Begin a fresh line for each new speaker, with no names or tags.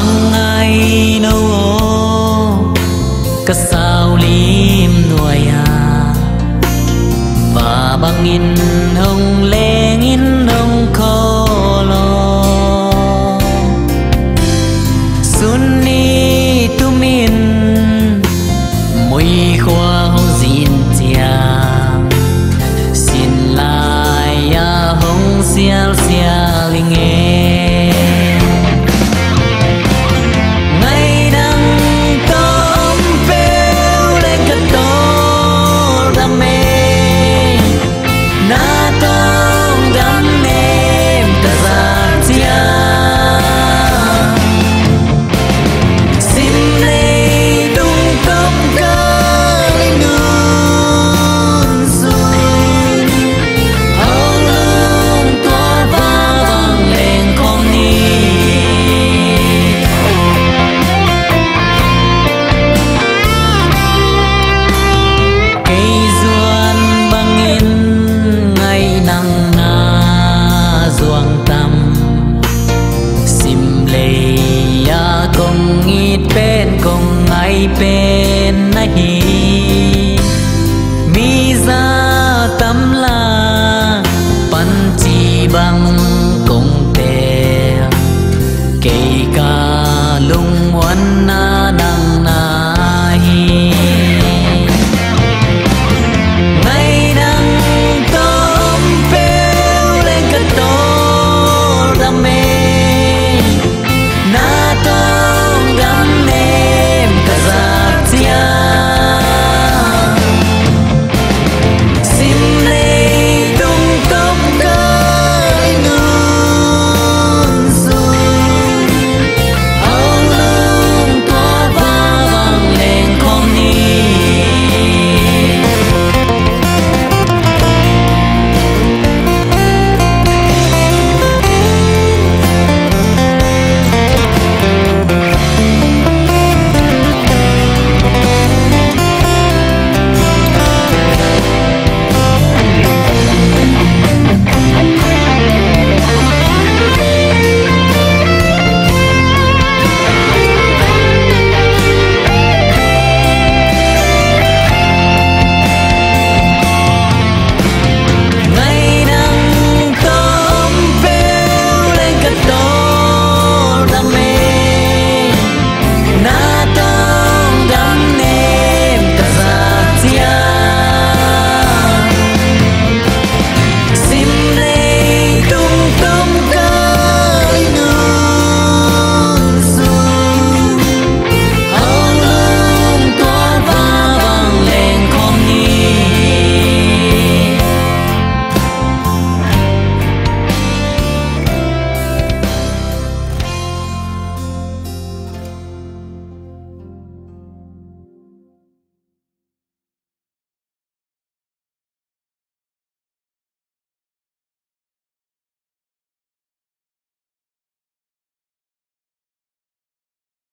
bằng ngày nâu cả sao lim nuôi và bằng in hồng lê in hồng khó lo xuân đi tu min mùi khoa hồng xin chàng xin lại hồng xiao xiao linh nghe ngày nắng tóm phêu lên cất to đam mê na tông đam mê ta ra chia xin lấy đúng công ca lên nương xuân hồng lung tỏa va vang lên con đi cây duan băng in ngày nắng na ruộng tăm sim lê ya công ít bên công ngày bên